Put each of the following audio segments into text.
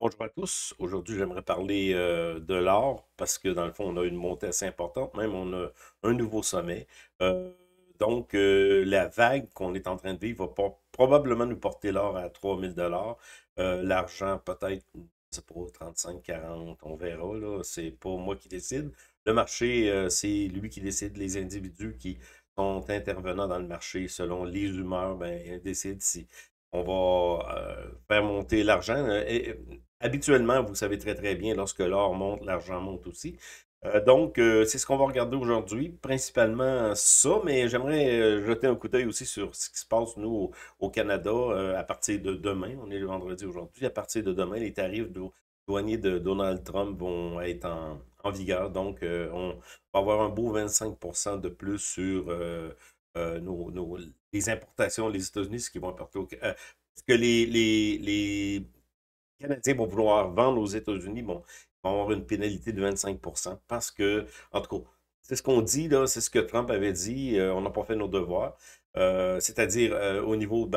Bonjour à tous. Aujourd'hui, j'aimerais parler de l'or parce que dans le fond, on a une montée assez importante, même on a un nouveau sommet. Euh, la vague qu'on est en train de vivre va probablement nous porter l'or à 3000 $. L'argent, peut-être, c'est pour 35, 40, on verra, là. C'est pas moi qui décide. Le marché, c'est lui qui décide. Les individus qui sont intervenants dans le marché, selon les humeurs, ben, ils décident si on va faire monter l'argent. Habituellement, vous savez très très bien, lorsque l'or monte, l'argent monte aussi. C'est ce qu'on va regarder aujourd'hui, principalement ça, mais j'aimerais jeter un coup d'œil aussi sur ce qui se passe, nous, au Canada, à partir de demain. On est le vendredi aujourd'hui. À partir de demain, les tarifs douaniers de Donald Trump vont être en vigueur. On va avoir un beau 25% de plus sur les importations, les États-Unis, ce qui vont apporter ce que les Canadiens vont vouloir vendre aux États-Unis, bon, ils vont avoir une pénalité de 25% parce que, en tout cas, c'est ce qu'on dit, là, c'est ce que Trump avait dit, on n'a pas fait nos devoirs. C'est-à-dire au niveau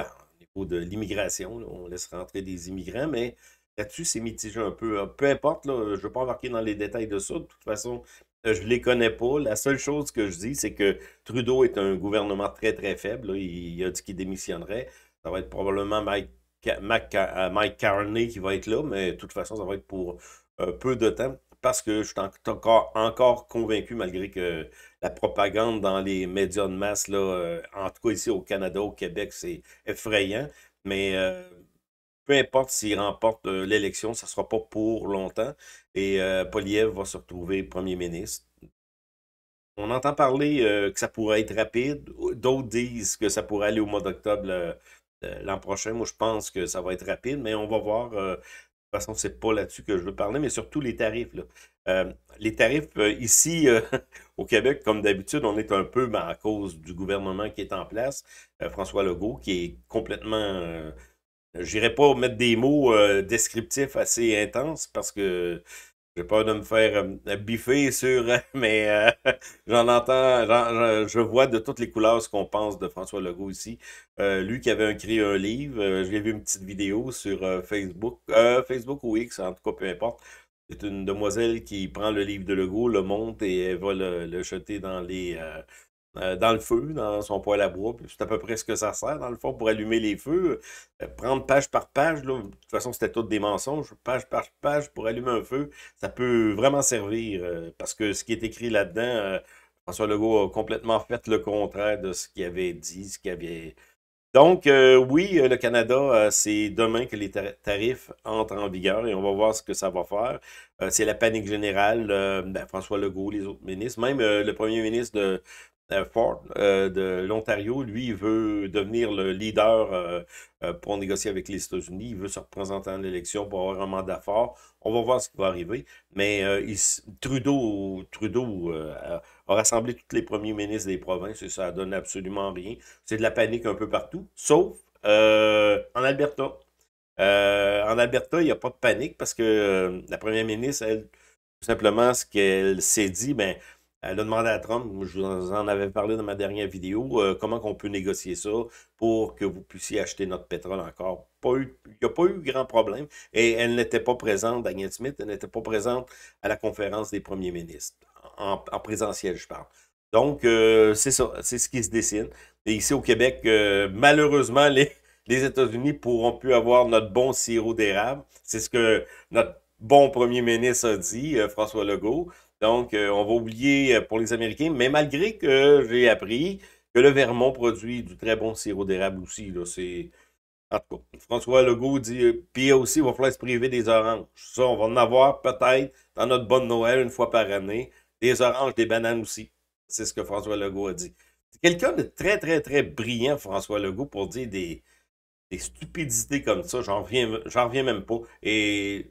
de l'immigration, là, on laisse rentrer des immigrants, mais là-dessus, c'est mitigé un peu. Peu importe, là, je ne veux pas embarquer dans les détails de ça. De toute façon, je ne les connais pas. La seule chose que je dis, c'est que Trudeau est un gouvernement très, très faible, là. Il a dit qu'il démissionnerait. Ça va être probablement Mike Carney qui va être là, mais de toute façon, ça va être pour peu de temps parce que je suis encore convaincu, malgré que la propagande dans les médias de masse, là, en tout cas ici au Canada, au Québec, c'est effrayant. Mais peu importe s'il remporte l'élection, ça ne sera pas pour longtemps. Et Poilievre va se retrouver premier ministre. On entend parler que ça pourrait être rapide. D'autres disent que ça pourrait aller au mois d'octobre l'an prochain. Moi, je pense que ça va être rapide, mais on va voir. De toute façon, c'est pas là-dessus que je veux parler, mais surtout les tarifs, là. Les tarifs ici au Québec, comme d'habitude, on est un peu à cause du gouvernement qui est en place, François Legault, qui est complètement j'irai pas mettre des mots descriptifs assez intenses parce que j'ai peur de me faire biffer sur, mais j'en entends, je vois de toutes les couleurs ce qu'on pense de François Legault ici. Lui qui avait écrit un livre, j'ai vu une petite vidéo sur Facebook ou X, en tout cas, peu importe. C'est une demoiselle qui prend le livre de Legault, le monte et elle va le jeter dans le feu, dans son poêle à bois. Puis c'est à peu près ce que ça sert, dans le fond, pour allumer les feux. Prendre page par page, là, de toute façon, c'était tout des mensonges. Page par page pour allumer un feu, ça peut vraiment servir. Parce que ce qui est écrit là-dedans, François Legault a complètement fait le contraire de ce qu'il avait dit, ce qu'il avait. Oui, le Canada, c'est demain que les tarifs entrent en vigueur et on va voir ce que ça va faire. C'est la panique générale. François Legault, les autres ministres, même le premier ministre de Ford de l'Ontario, lui, il veut devenir le leader pour négocier avec les États-Unis. Il veut se représenter en élection pour avoir un mandat fort. On va voir ce qui va arriver. Mais Trudeau a rassemblé tous les premiers ministres des provinces et ça donne absolument rien. C'est de la panique un peu partout, sauf en Alberta. En Alberta, il n'y a pas de panique parce que la première ministre, elle, tout simplement, ce qu'elle s'est dit, ben, elle a demandé à Trump, je vous en avais parlé dans ma dernière vidéo, comment qu'on peut négocier ça pour que vous puissiez acheter notre pétrole encore. Il n'y a pas eu grand problème. Et elle n'était pas présente, Agnès Smith, elle n'était pas présente à la conférence des premiers ministres, en présentiel, je parle. C'est ça, c'est ce qui se dessine. Et ici au Québec, malheureusement, les États-Unis pourront plus avoir notre bon sirop d'érable. C'est ce que notre bon premier ministre a dit, François Legault. On va oublier pour les Américains, mais malgré que j'ai appris que le Vermont produit du très bon sirop d'érable aussi, là, c'est... En tout cas, François Legault dit, puis aussi, il va falloir se priver des oranges. Ça, on va en avoir peut-être dans notre bonne Noël une fois par année. Des oranges, des bananes aussi. C'est ce que François Legault a dit. C'est quelqu'un de très, très, très brillant, François Legault, pour dire des stupidités comme ça. J'en reviens même pas. Et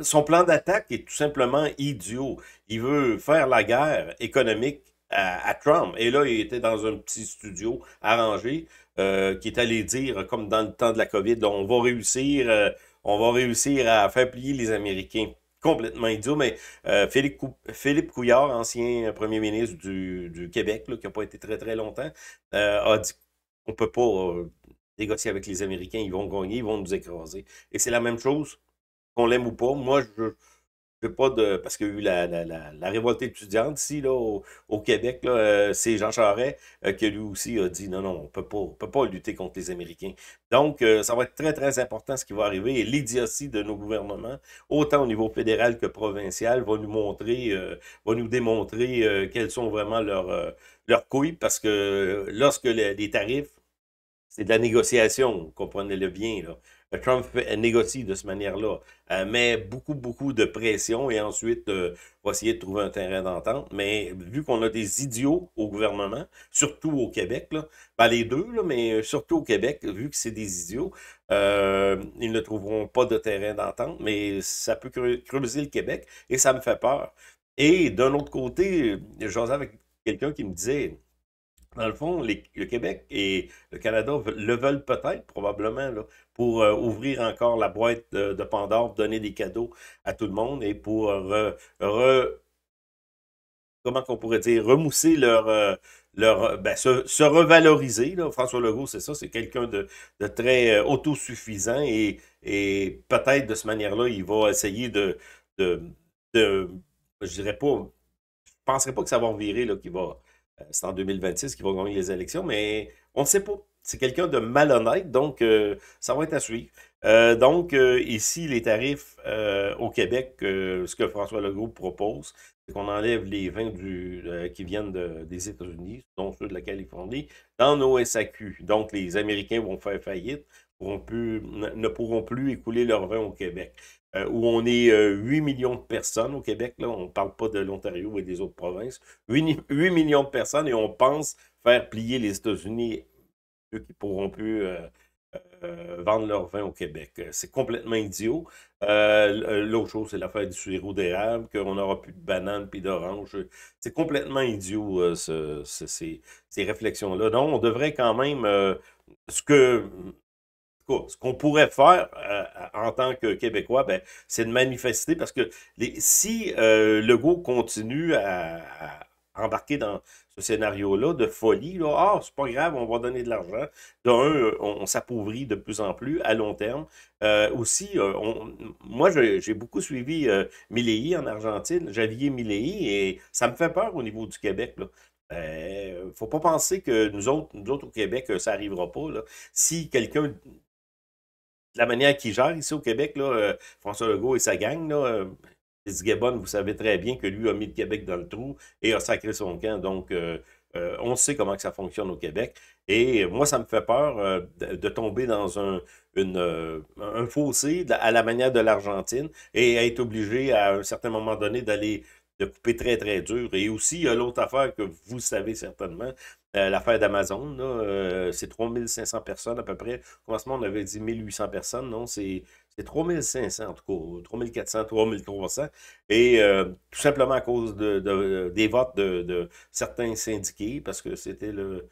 son plan d'attaque est tout simplement idiot. Il veut faire la guerre économique à Trump. Et là, il était dans un petit studio arrangé qui est allé dire, comme dans le temps de la COVID, là, on va réussir à faire plier les Américains. Complètement idiot, mais Philippe Couillard, ancien premier ministre du Québec, là, qui n'a pas été très très longtemps, a dit qu'on ne peut pas négocier avec les Américains, ils vont gagner, ils vont nous écraser. Et c'est la même chose qu'on l'aime ou pas. Moi, je veux pas de. Parce qu'il y a eu la révolte étudiante ici, là, au Québec, là, c'est Jean Charest qui lui aussi a dit non, non, on peut pas lutter contre les Américains. Donc, ça va être très, très important ce qui va arriver. Et l'idiotie de nos gouvernements, autant au niveau fédéral que provincial, va nous démontrer quelles sont vraiment leurs couilles, parce que lorsque les tarifs c'est de la négociation, comprenez-le bien, là. Négocie de cette manière-là, met beaucoup, beaucoup de pression et ensuite va essayer de trouver un terrain d'entente. Mais vu qu'on a des idiots au gouvernement, surtout au Québec, là, ben les deux, là, mais surtout au Québec, vu que c'est des idiots, ils ne trouveront pas de terrain d'entente, mais ça peut creuser le Québec et ça me fait peur. Et d'un autre côté, j'osais avec quelqu'un qui me disait, dans le fond, le Québec et le Canada le veulent peut-être, probablement, là, pour ouvrir encore la boîte de Pandore, donner des cadeaux à tout le monde et pour comment qu'on pourrait dire, remousser ben, se revaloriser. Là. François Legault, c'est ça, c'est quelqu'un de très autosuffisant et peut-être de cette manière-là, il va essayer de, de je dirais pas, je penserais pas que ça va revirer, là, qu'il va, c'est en 2026 qu'il va gagner les élections, mais on ne sait pas. C'est quelqu'un de malhonnête, donc ça va être à suivre. Donc, ici, les tarifs au Québec, ce que François Legault propose, c'est qu'on enlève les vins qui viennent des États-Unis, dont ceux de la Californie, dans nos SAQ. Donc, les Américains vont faire faillite, ne pourront plus écouler leur vin au Québec. Où on est 8 millions de personnes au Québec, là, on ne parle pas de l'Ontario et des autres provinces, 8 millions de personnes et on pense faire plier les États-Unis, eux qui pourront plus vendre leur vin au Québec. C'est complètement idiot. L'autre chose, c'est l'affaire du sirop d'érable, qu'on n'aura plus de bananes puis d'oranges. C'est complètement idiot, ces réflexions-là. Donc, on devrait quand même, ce que ce qu'on pourrait faire en tant que Québécois, ben, c'est de manifester parce que si Legault continue à embarquer dans ce scénario-là de folie, là, ah, c'est pas grave, on va donner de l'argent. D'un, on s'appauvrit de plus en plus à long terme. Aussi, moi, j'ai beaucoup suivi Milei en Argentine, Javier Milei, et ça me fait peur au niveau du Québec, là. Faut pas penser que nous autres au Québec, ça arrivera pas, là. Si quelqu'un la manière qu'il gère ici au Québec, là, François Legault et sa gang, là, Fitzgibbon, vous savez très bien que lui a mis le Québec dans le trou et a sacré son camp. Donc, on sait comment que ça fonctionne au Québec. Et moi, ça me fait peur de tomber dans un fossé à la manière de l'Argentine et être obligé à un certain moment donné de couper très, très dur. Et aussi, il y a l'autre affaire que vous savez certainement, l'affaire d'Amazon, là, c'est 3500 personnes à peu près. Au commencement, on avait dit 1800 personnes. Non, c'est 3500 en tout cas, 3400, 3300. Et tout simplement à cause des votes de certains syndiqués, parce que c'était le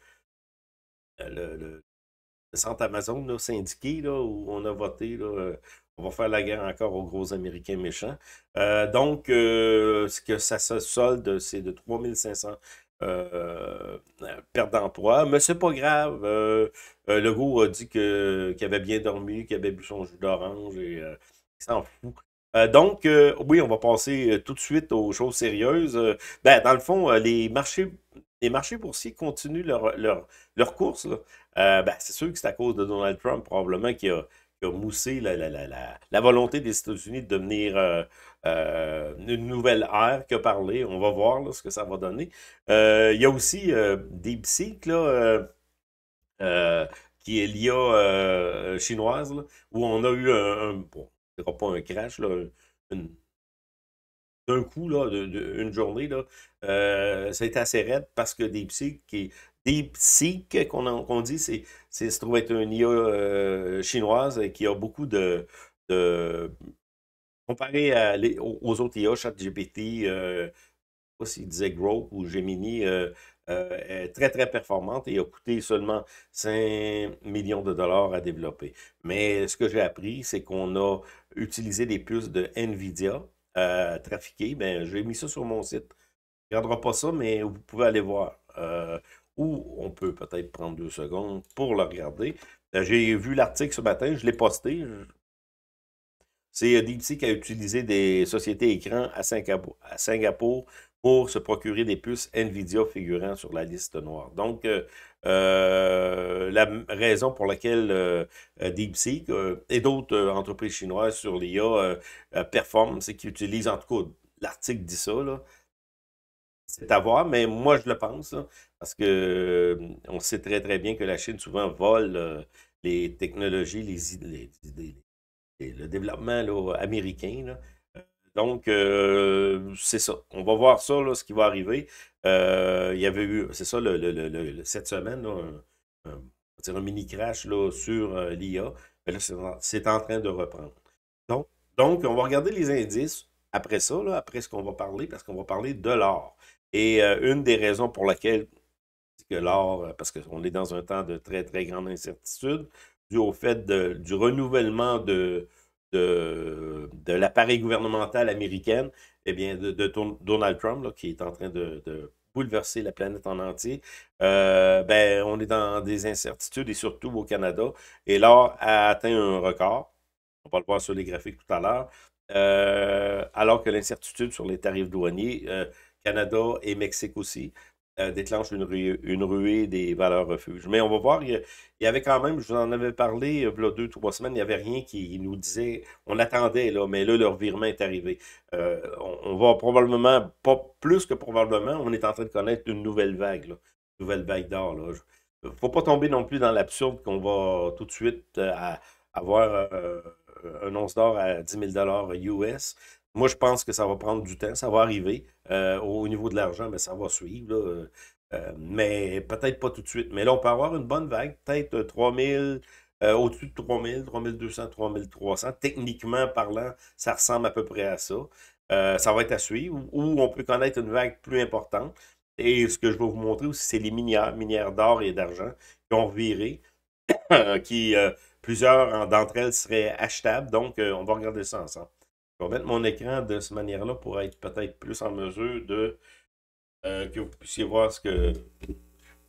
centre Amazon là, syndiqué là, où on a voté. Là, on va faire la guerre encore aux gros Américains méchants. Donc, ce que ça se solde, c'est de 3500 perte d'emploi. Mais c'est pas grave. Legault a dit qu'il avait bien dormi, qu'il avait bu son jus d'orange et il s'en fout. Donc, oui, on va passer tout de suite aux choses sérieuses. Ben, dans le fond, les marchés boursiers continuent leur course. Là. Ben, c'est sûr que c'est à cause de Donald Trump, probablement, qui a moussé la volonté des États-Unis de devenir une nouvelle ère qui a parlé. On va voir là, ce que ça va donner. Il y a aussi DeepSeek, là, qui est l'IA chinoise, là, où on a eu bon, ce sera pas un crash, là, une- d'un coup, là, une journée, là, ça a été assez raide parce que DeepSeek qu'on dit, se trouve être une IA chinoise qui a beaucoup de comparé aux autres IA, ChatGPT, je sais pas s'il disait Grok ou Gemini, est très, très performante et a coûté seulement 5 millions de dollars à développer. Mais ce que j'ai appris, c'est qu'on a utilisé des puces de NVIDIA trafiquées. Ben, j'ai mis ça sur mon site. On ne regardera pas ça, mais vous pouvez aller voir. Ou on peut peut-être prendre 2 secondes pour le regarder. J'ai vu l'article ce matin, je l'ai posté. C'est DeepSeek qui a utilisé des sociétés écrans à Singapour pour se procurer des puces NVIDIA figurant sur la liste noire. Donc, la raison pour laquelle DeepSeek et d'autres entreprises chinoises sur l'IA performent, c'est qu'ils utilisent, en tout cas, l'article dit ça, là, c'est à voir, mais moi je le pense, là, parce que on sait très très bien que la Chine souvent vole les technologies, le développement là, américain. Là. Donc, c'est ça. On va voir ça, là, ce qui va arriver. Il y avait eu, c'est ça, cette semaine, là, on va dire un mini crash là, sur l'IA. Mais là, c'est en train de reprendre. Donc, donc, on va regarder les indices après ça, là, après ce qu'on va parler, parce qu'on va parler de l'or. Et une des raisons pour laquelle que l'or, parce qu'on est dans un temps de très, très grande incertitude, dû au fait du renouvellement de l'appareil gouvernemental américain, eh bien, Donald Trump, là, qui est en train de bouleverser la planète en entier, ben, on est dans des incertitudes, et surtout au Canada, et l'or a atteint un record. On va le voir sur les graphiques tout à l'heure. Alors que l'incertitude sur les tarifs douaniers, Canada et Mexique aussi, déclenche une ruée des valeurs refuges. Mais on va voir, il y avait quand même, je vous en avais parlé il y a 2, 3 semaines, il n'y avait rien qui nous disait, on attendait, là, mais là, leur virement est arrivé. On va probablement, pas plus que probablement, on est en train de connaître une nouvelle vague, là, une nouvelle vague d'or. Il ne faut pas tomber non plus dans l'absurde qu'on va tout de suite avoir un once d'or à 10 000 US. Moi, je pense que ça va prendre du temps, ça va arriver. Au niveau de l'argent, mais ça va suivre. Là, mais peut-être pas tout de suite. Mais là, on peut avoir une bonne vague, peut-être 3000, au-dessus de 3000, 3200, 3300. Techniquement parlant, ça ressemble à peu près à ça. Ça va être à suivre. Ou on peut connaître une vague plus importante. Et ce que je vais vous montrer aussi, c'est les minières d'or et d'argent qui ont viré, qui plusieurs d'entre elles seraient achetables. Donc, on va regarder ça ensemble. Je vais mettre mon écran de cette manière-là pour être peut-être plus en mesure de que vous puissiez voir ce que.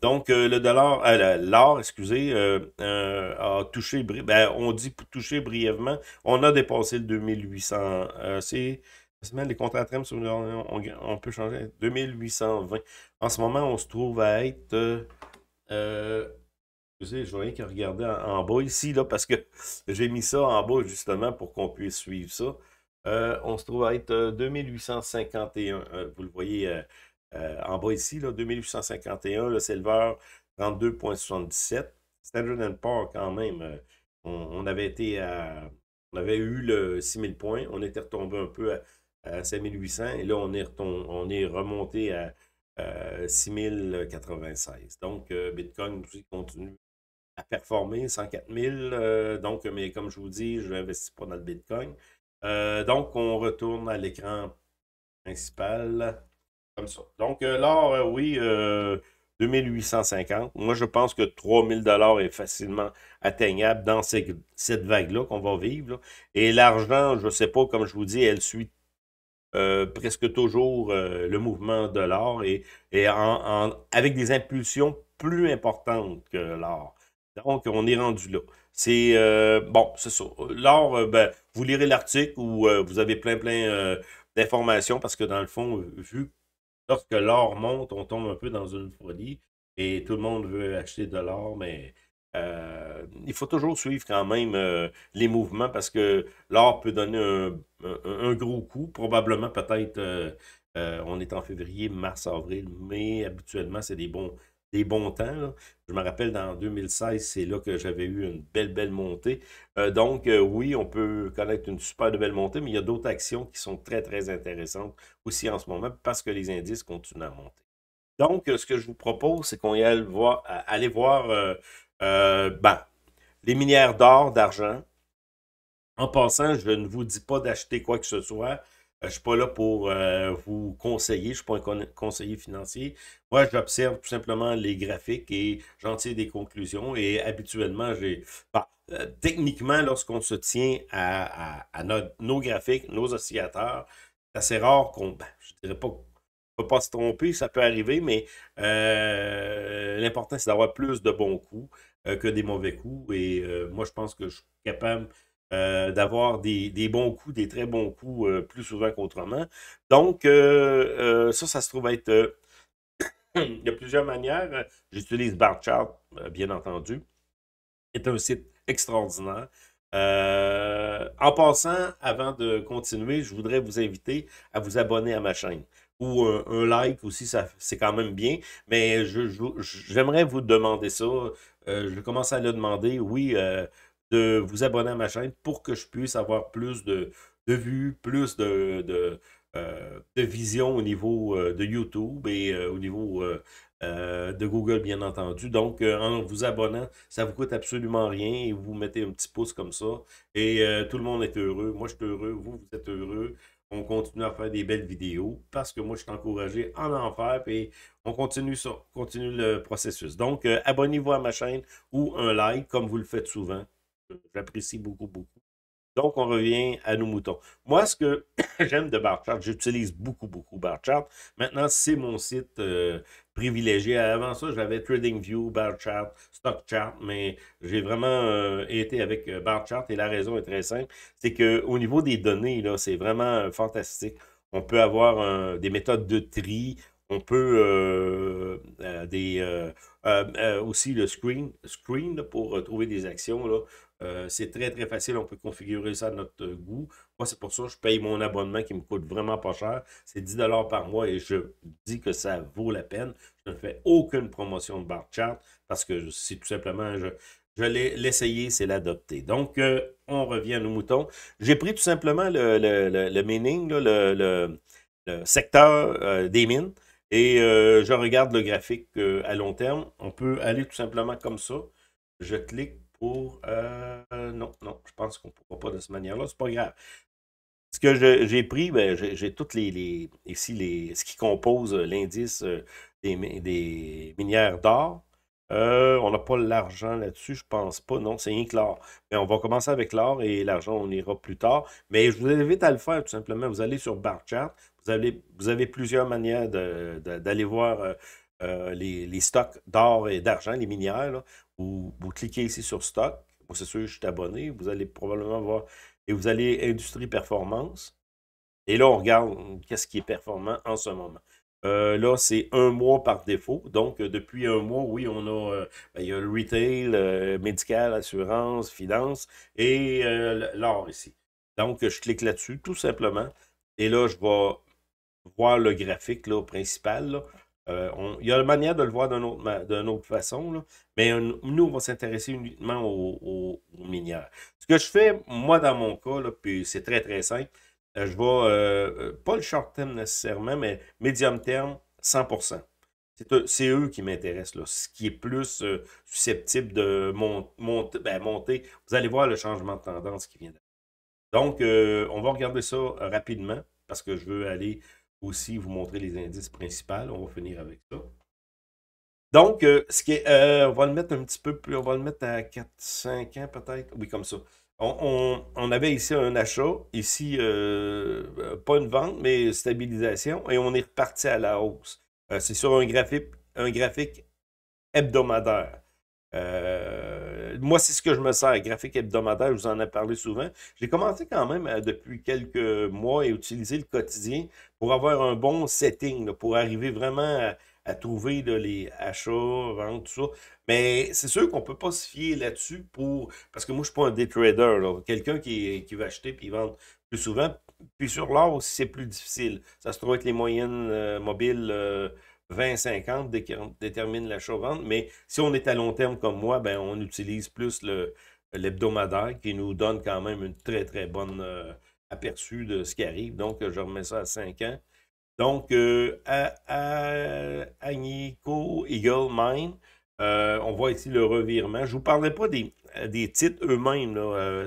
Donc, le dollar, l'or, excusez, a touché, ben, on dit touché brièvement. On a dépassé le 2800. Les contrats à terme, on peut changer 2820. En ce moment, on se trouve à être. Excusez, je vois rien qu'à regarder en bas ici, là, parce que j'ai mis ça en bas justement pour qu'on puisse suivre ça. On se trouve à être 2851. Vous le voyez en bas ici, là, 2851. Le silver, 32,77. Standard Poor's, quand même, on avait été on avait eu le 6000 points. On était retombé un peu à 5800. Et là, on est remonté à 6096. Donc, Bitcoin aussi continue à performer, 104 000. Donc, mais comme je vous dis, je n'investis pas dans le Bitcoin. Donc, on retourne à l'écran principal, comme ça. Donc, l'or, oui, 2850. Moi, je pense que 3000 $ est facilement atteignable dans cette vague-là qu'on va vivre. Là. Et l'argent, je ne sais pas, comme je vous dis, elle suit presque toujours le mouvement de l'or et avec des impulsions plus importantes que l'or. Donc, on est rendu là. C'est bon, c'est ça. L'or, ben, vous lirez l'article où vous avez plein d'informations parce que dans le fond, vu lorsque l'or monte, on tombe un peu dans une folie et tout le monde veut acheter de l'or, mais il faut toujours suivre quand même les mouvements parce que l'or peut donner un gros coup. Probablement, peut-être, on est en février, mars, avril, mais habituellement, c'est des bons temps. Là. Je me rappelle, dans 2016, c'est là que j'avais eu une belle montée. Donc, oui, on peut connaître une super de belle montée, mais il y a d'autres actions qui sont très intéressantes aussi en ce moment parce que les indices continuent à monter. Donc, ce que je vous propose, c'est qu'on y aille voir, aller voir ben, les minières d'or, d'argent. En passant, je ne vous dis pas d'acheter quoi que ce soit. Je ne suis pas là pour vous conseiller. Je ne suis pas un conseiller financier. Moi, j'observe tout simplement les graphiques et j'en tire des conclusions. Et habituellement, techniquement, lorsqu'on se tient à nos graphiques, nos oscillateurs, c'est assez rare je dirais pas ne pas se tromper, ça peut arriver, mais l'important, c'est d'avoir plus de bons coups que des mauvais coups. Et moi, je pense que je suis capable. d'avoir des bons coups, des très bons coups plus souvent qu'autrement. Donc, ça se trouve être... il y a plusieurs manières. J'utilise Barchart, bien entendu. C'est un site extraordinaire. En passant, avant de continuer, je voudrais vous inviter à vous abonner à ma chaîne. Ou un like aussi, ça c'est quand même bien. Mais j'aimerais vous demander ça. Je commence à le demander, oui, de vous abonner à ma chaîne pour que je puisse avoir plus de vues, plus de vision au niveau de YouTube et au niveau de Google, bien entendu. Donc, en vous abonnant, ça vous coûte absolument rien et vous mettez un petit pouce comme ça et tout le monde est heureux. Moi, je suis heureux, vous êtes heureux. On continue à faire des belles vidéos parce que moi, je suis encouragé à en faire et on continue ça, continue le processus. Donc, abonnez-vous à ma chaîne ou un like comme vous le faites souvent. J'apprécie beaucoup, beaucoup. Donc, on revient à nos moutons. Moi, ce que j'aime de Barchart, j'utilise beaucoup, beaucoup Barchart. Maintenant, c'est mon site privilégié. Avant ça, j'avais TradingView, Barchart, StockChart, mais j'ai vraiment été avec Barchart et la raison est très simple. C'est qu'au niveau des données, là, c'est vraiment fantastique. On peut avoir des méthodes de tri. On peut aussi le screen là, pour trouver des actions. Là. C'est très, très facile. On peut configurer ça à notre goût. Moi, c'est pour ça que je paye mon abonnement qui me coûte vraiment pas cher. C'est 10 par mois et je dis que ça vaut la peine. Je ne fais aucune promotion de Barchart parce que c'est tout simplement, je l'ai l'essayer, c'est l'adopter. Donc, on revient à nos moutons. J'ai pris tout simplement le mining, là, le secteur des mines. Et je regarde le graphique à long terme. On peut aller tout simplement comme ça. Je clique pour... non, non, je pense qu'on ne pourra pas de cette manière-là. C'est pas grave. Ce que j'ai pris, ben, j'ai toutes ici ce qui compose l'indice des minières d'or. On n'a pas l'argent là-dessus, je pense pas. Non, c'est rien que l'or. Mais on va commencer avec l'or et l'argent, on ira plus tard. Mais je vous invite à le faire tout simplement. Vous allez sur Barchart. Vous avez plusieurs manières d'aller voir les stocks d'or et d'argent, les minières. Là. Vous cliquez ici sur stock. Moi, c'est sûr, je suis abonné. Vous allez probablement voir et vous allez Industrie Performance. Et là, on regarde qu'est-ce qui est performant en ce moment. Là, c'est un mois par défaut. Donc, depuis un mois, oui, on a, ben, il y a le retail, médical, assurance, finance et l'or ici. Donc, je clique là-dessus, tout simplement. Et là, je vais voir le graphique là, principal. Là. Il y a une manière de le voir d'une autre façon, là, mais nous, on va s'intéresser uniquement aux minières. Ce que je fais, moi, dans mon cas, là, puis c'est très, très simple, je vais, pas le short term nécessairement, mais médium terme, 100%. C'est eux qui m'intéressent, là. Ce qui est plus susceptible de monter. Vous allez voir le changement de tendance qui vient. Donc, on va regarder ça rapidement parce que je veux aller aussi vous montrer les indices principaux. On va finir avec ça. Donc, on va le mettre un petit peu plus, on va le mettre à 4-5 ans peut-être. Oui, comme ça. On avait ici un achat, ici, pas une vente, mais stabilisation, et on est reparti à la hausse. C'est sur un graphique hebdomadaire. Moi, c'est ce que je me sers, graphique hebdomadaire, je vous en ai parlé souvent. J'ai commencé quand même depuis quelques mois à utiliser le quotidien pour avoir un bon setting, là, pour arriver vraiment à trouver là, les achats, ventes, tout ça. Mais c'est sûr qu'on ne peut pas se fier là-dessus parce que moi, je ne suis pas un day trader, là. Quelqu'un qui va acheter puis vendre plus souvent. Puis sur l'or aussi, c'est plus difficile. Ça se trouve être les moyennes mobiles 20-50 déterminent l'achat-vente, mais si on est à long terme comme moi, ben, on utilise plus l'hebdomadaire qui nous donne quand même une très, très bonne aperçu de ce qui arrive. Donc, je remets ça à 5 ans. Donc, Agnico Eagle Mine, on voit ici le revirement. Je ne vous parlerai pas des titres eux-mêmes,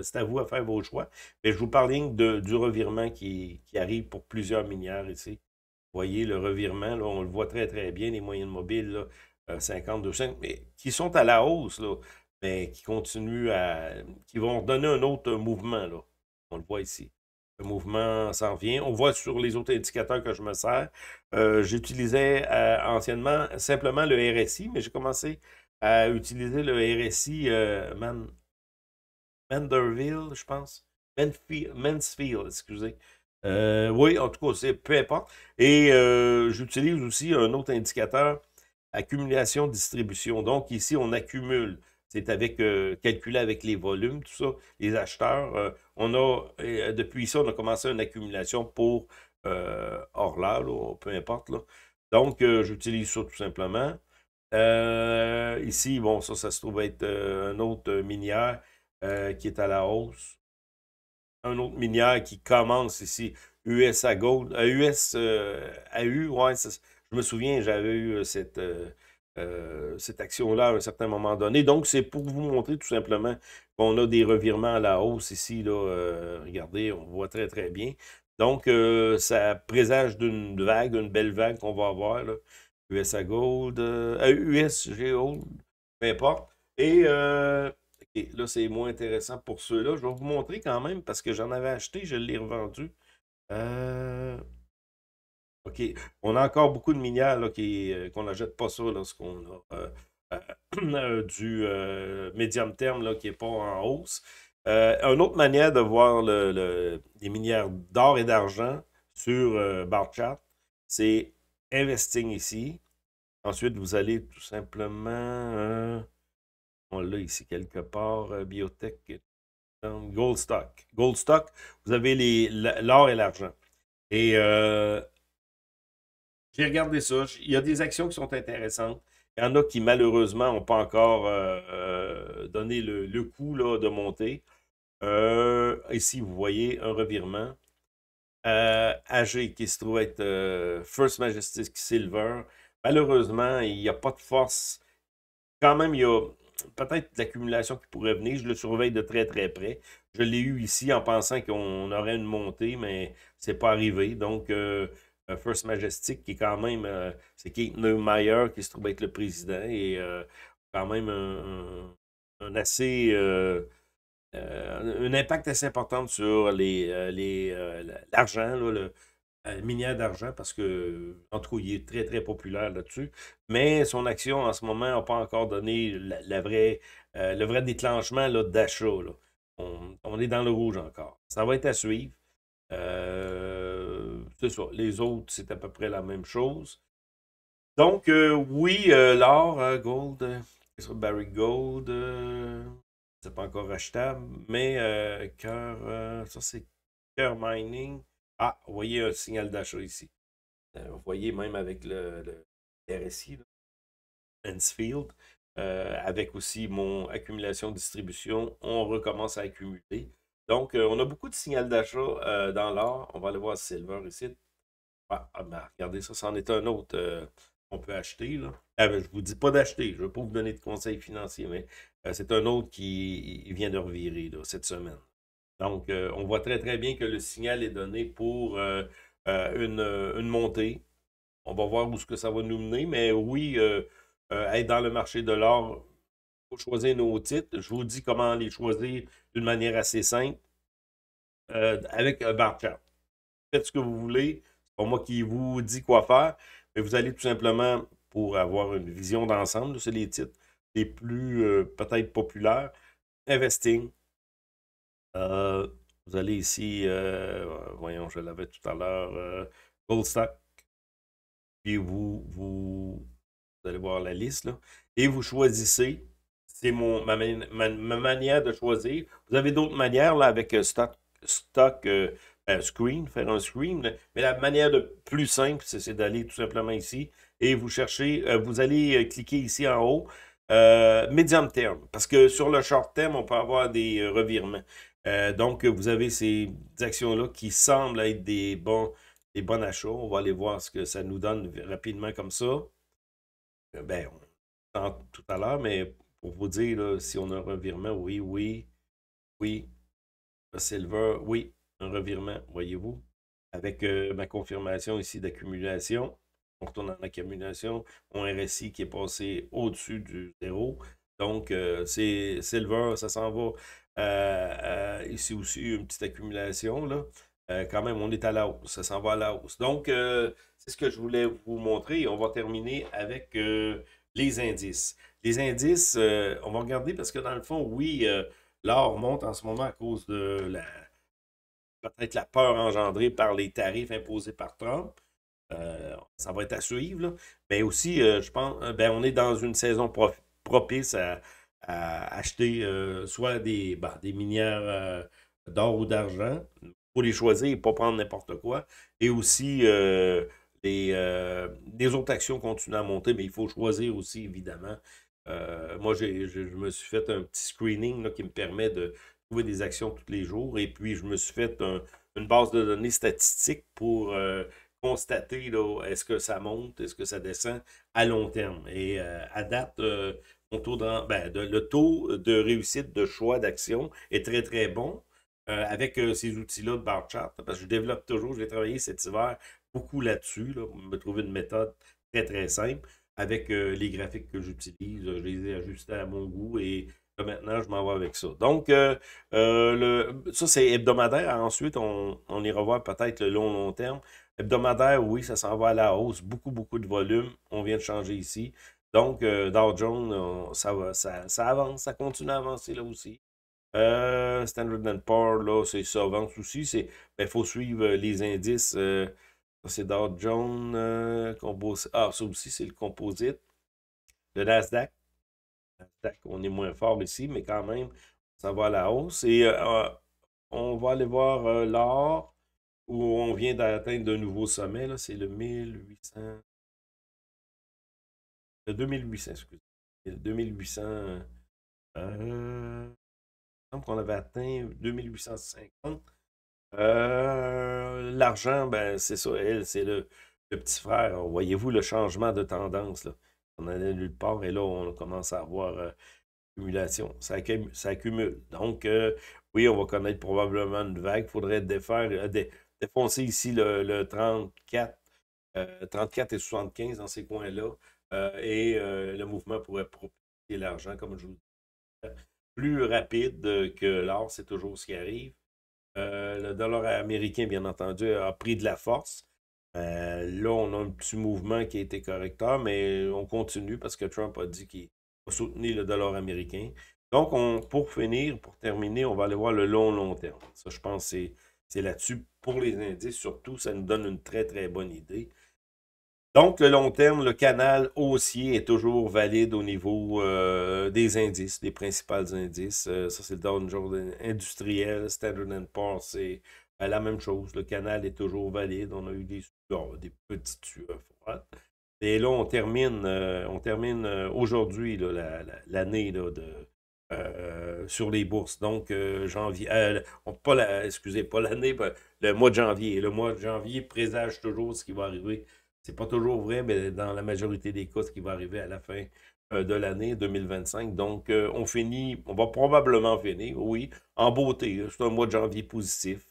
c'est à vous à faire vos choix, mais je vous parle du revirement qui arrive pour plusieurs minières ici. Vous voyez le revirement, là, on le voit très, très bien, les moyennes mobiles, là, 50, 200, mais qui sont à la hausse, là, mais qui vont donner un autre mouvement, là. On le voit ici. Le mouvement s'en vient. On voit sur les autres indicateurs que je me sers. J'utilisais anciennement simplement le RSI, mais j'ai commencé à utiliser le RSI Manderville, je pense. Mansfield, excusez. Oui, en tout cas, c'est peu importe. Et j'utilise aussi un autre indicateur, accumulation-distribution. Donc, ici, on accumule. C'est avec calculé avec les volumes, tout ça, les acheteurs. Depuis ça, on a commencé une accumulation pour Orla, là, peu importe. Là. Donc, j'utilise ça tout simplement. Ici, bon, ça se trouve être un autre minière qui est à la hausse. Un autre minière qui commence ici, USA Gold, US AU, ouais, je me souviens, j'avais eu cette action-là à un certain moment donné. Donc, c'est pour vous montrer tout simplement qu'on a des revirements à la hausse ici, là, regardez, on voit très, très bien. Donc, ça présage d'une vague, une belle vague qu'on va avoir, là. USA Gold, USG Gold, peu importe. Et OK, là, c'est moins intéressant pour ceux-là. Je vais vous montrer quand même parce que j'en avais acheté, je l'ai revendu. OK, on a encore beaucoup de minières là, qu'on n'achète pas ça lorsqu'on a du médium terme là, qui n'est pas en hausse. Une autre manière de voir les minières d'or et d'argent sur bar chart, c'est investing ici. Ensuite, vous allez tout simplement... on l'a ici quelque part, biotech, gold stock. Gold stock, vous avez l'or et l'argent. Et j'ai regardé ça. Il y a des actions qui sont intéressantes. Il y en a qui, malheureusement, n'ont pas encore donné le coup là, de monter. Ici, vous voyez un revirement. AG qui se trouve être First Majestic Silver. Malheureusement, il n'y a pas de force. Quand même, il y a peut-être de l'accumulation qui pourrait venir. Je le surveille de très, très près. Je l'ai eu ici en pensant qu'on aurait une montée, mais c'est pas arrivé. Donc, First Majestic, qui est quand même, c'est Kate Neumeyer qui se trouve être le président et quand même un assez, un impact assez important sur l'argent, là, le minière d'argent, parce que, en tout cas, il est très, très populaire là-dessus. Mais son action, en ce moment, n'a pas encore donné le vrai déclenchement là, d'achat. Là. On est dans le rouge encore. Ça va être à suivre. C'est ça. Les autres, c'est à peu près la même chose. Donc, oui, l'or, gold, Barrick Gold, c'est pas encore achetable, mais cœur, ça c'est cœur mining. Ah, vous voyez un signal d'achat ici. Vous voyez même avec le RSI, là, Mansfield, avec aussi mon accumulation-distribution, on recommence à accumuler. Donc, on a beaucoup de signal d'achat dans l'or. On va aller voir Silver ici. Ben, regardez ça, c'en est un autre qu'on peut acheter. Là. Ah, ben, je ne vous dis pas d'acheter, je ne veux pas vous donner de conseils financiers, mais c'est un autre qui vient de revirer là, cette semaine. Donc, on voit très très bien que le signal est donné pour une montée. On va voir où ce que ça va nous mener, mais oui, être dans le marché de l'or, il faut choisir nos titres. Je vous dis comment les choisir d'une manière assez simple avec un bar chart. Faites ce que vous voulez. C'est pas moi qui vous dis quoi faire, mais vous allez tout simplement, pour avoir une vision d'ensemble, c'est les titres les plus peut-être populaires. Investing. Euh, vous allez ici, voyons, je l'avais tout à l'heure, Gold Stock. Puis vous allez voir la liste, là. Et vous choisissez. C'est ma manière de choisir. Vous avez d'autres manières là, avec stock screen, faire un screen. Là. Mais la manière de plus simple, c'est d'aller tout simplement ici et vous cherchez, vous allez cliquer ici en haut, medium terme. Parce que sur le short terme, on peut avoir des revirements. Donc, vous avez ces actions-là qui semblent être des bons achats. On va aller voir ce que ça nous donne rapidement comme ça. Ben, tout à l'heure, mais pour vous dire là, si on a un revirement, oui, oui, oui. Silver, oui, un revirement, voyez-vous. Avec ma confirmation ici d'accumulation. On retourne en accumulation. Mon RSI qui est passé au-dessus du zéro. Donc, c'est Silver, ça s'en va. Ici aussi, une petite accumulation. Là. Quand même, on est à la hausse. Ça s'en va à la hausse. Donc, c'est ce que je voulais vous montrer. On va terminer avec les indices. Les indices, on va regarder parce que dans le fond, oui, L'or monte en ce moment à cause de peut-être la peur engendrée par les tarifs imposés par Trump. Ça va être à suivre, là. Mais aussi, je pense, ben, on est dans une saison propice à acheter soit des minières d'or ou d'argent. Il faut les choisir et pas prendre n'importe quoi. Et aussi, les autres actions continuent à monter, mais il faut choisir aussi, évidemment. Moi, je me suis fait un petit screening là, qui me permet de trouver des actions tous les jours. Et puis, je me suis fait une base de données statistique pour constater là, est-ce que ça monte, est-ce que ça descend à long terme. Et à date, le taux de réussite de choix d'action est très, très bon avec ces outils-là de bar chart, parce que je développe toujours, j'ai travaillé cet hiver beaucoup là-dessus, là, pour me trouver une méthode très, très simple avec les graphiques que j'utilise. Je les ai ajustés à mon goût et là, maintenant, je m'en vais avec ça. Donc, ça, c'est hebdomadaire. Ensuite, on ira voir peut-être le long terme. Hebdomadaire, oui, ça s'en va à la hausse. Beaucoup, beaucoup de volume. On vient de changer ici. Donc, Dow Jones, ça avance, ça continue à avancer là aussi. Standard Poor's, là, ça avance aussi. Il faut suivre les indices. Ça, c'est Dow Jones. Ça aussi, c'est le composite. Le Nasdaq. On est moins fort ici, mais quand même, ça va à la hausse. Et on va aller voir l'or, où on vient d'atteindre de nouveaux sommets. Là, c'est le 1800. Le 2800, excusez. Le 2800. Il me semble qu'on avait atteint 2850. L'argent, ben, c'est ça, c'est le petit frère. Voyez-vous le changement de tendance, là. On allait nulle part et là, on commence à avoir accumulation. Ça accumule. Donc, oui, on va connaître probablement une vague. Il faudrait défoncer ici le 34, 34 et 75 dans ces coins-là. Et le mouvement pourrait propulser l'argent, comme je vous disais, plus rapide que l'or, c'est toujours ce qui arrive. Le dollar américain, bien entendu, a pris de la force. Là, on a un petit mouvement qui a été correcteur, mais on continue parce que Trump a dit qu'il va soutenir le dollar américain. Donc, pour finir, pour terminer, on va aller voir le long terme. Ça, je pense que c'est là-dessus. Pour les indices, surtout, ça nous donne une très, très bonne idée. Donc, le long terme, le canal haussier est toujours valide au niveau des indices, des principaux indices. Ça, c'est le Dow Jones industriel. Standard Poor's, c'est la même chose. Le canal est toujours valide. On a eu des petites sueurs froides. Et là, on termine aujourd'hui là, l'année là, sur les bourses. Donc, janvier, excusez, pas l'année, le mois de janvier. Le mois de janvier présage toujours ce qui va arriver. C'est pas toujours vrai, mais dans la majorité des cas, ce qui va arriver à la fin de l'année 2025. Donc, on va probablement finir, oui, en beauté. C'est un mois de janvier positif.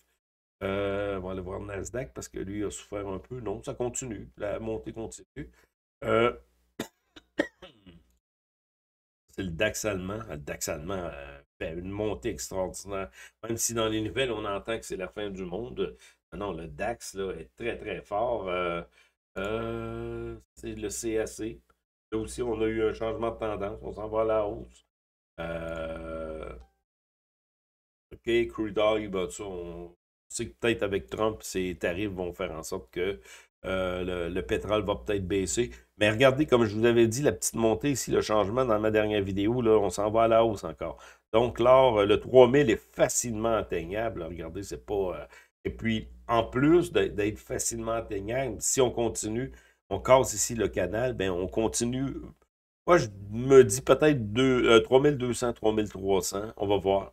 On va aller voir le Nasdaq parce que lui a souffert un peu. Non, ça continue. La montée continue. Euh, c'est le DAX allemand. Le DAX allemand fait une montée extraordinaire. Même si dans les nouvelles, on entend que c'est la fin du monde. Non, le DAX là, est très, très fort. C'est le CAC. Là aussi, on a eu un changement de tendance. On s'en va à la hausse. Euh, OK, crude oil, ben, ça, on sait que peut-être avec Trump, ses tarifs vont faire en sorte que le pétrole va peut-être baisser. Mais regardez, comme je vous avais dit, la petite montée ici, le changement dans ma dernière vidéo, là, on s'en va à la hausse encore. Donc, l'or, le 3000 est facilement atteignable. Là, regardez, c'est pas. Et puis, en plus d'être facilement atteignable, si on continue, on casse ici le canal, ben on continue. Moi, je me dis peut-être 3200, 3300. On va voir.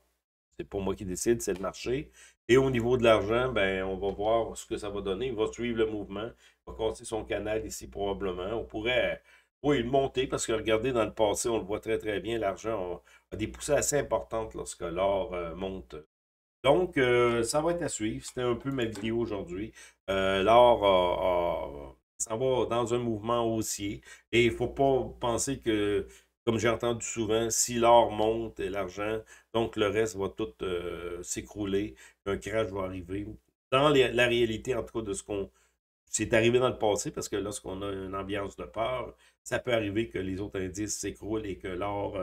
C'est pas moi qui décide, c'est le marché. Et au niveau de l'argent, ben, on va voir ce que ça va donner. Il va suivre le mouvement. Il va casser son canal ici probablement. On pourrait, oui, le monter parce que regardez, dans le passé, on le voit très très bien. L'argent a des poussées assez importantes lorsque l'or monte. Donc, ça va être à suivre. C'était un peu ma vidéo aujourd'hui. L'or s'en va dans un mouvement haussier. Et il ne faut pas penser que, comme j'ai entendu souvent, si l'or monte et l'argent, donc le reste va tout s'écrouler. Un crash va arriver. Dans la réalité, en tout cas, de ce qu'on c'est arrivé dans le passé, parce que lorsqu'on a une ambiance de peur, ça peut arriver que les autres indices s'écroulent et que l'or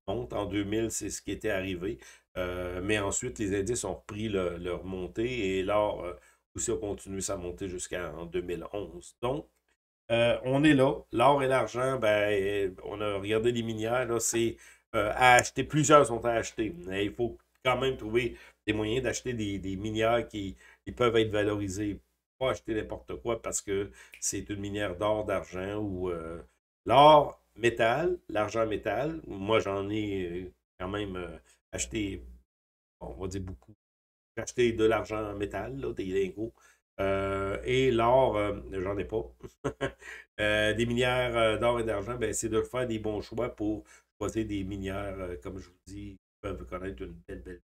monte. En 2000, c'est ce qui était arrivé. Mais ensuite, les indices ont repris leur montée et l'or aussi a continué sa montée jusqu'en 2011. Donc, on est là. L'or et l'argent, ben, on a regardé les minières, là, c'est à acheter. Plusieurs sont à acheter. Mais il faut quand même trouver des moyens d'acheter des minières qui peuvent être valorisées. Pas acheter n'importe quoi parce que c'est une minière d'or, d'argent ou l'or métal, l'argent métal. Moi, j'en ai quand même acheté, bon, on va dire beaucoup. J'ai acheté de l'argent en métal, là, des lingots. Et l'or, j'en ai pas. Des minières d'or et d'argent, ben, c'est de faire des bons choix pour choisir des minières, comme je vous dis, qui peuvent connaître une belle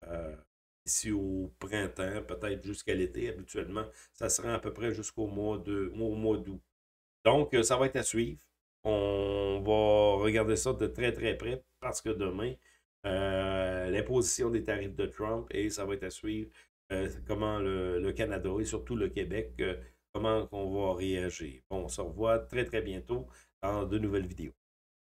euh, ici au printemps, peut-être jusqu'à l'été. Habituellement, ça sera à peu près jusqu'au au mois d'août. Donc, ça va être à suivre. On va regarder ça de très très près parce que demain, l'imposition des tarifs de Trump et ça va être à suivre comment le Canada et surtout le Québec, comment on va réagir. Bon, on se revoit très très bientôt dans de nouvelles vidéos.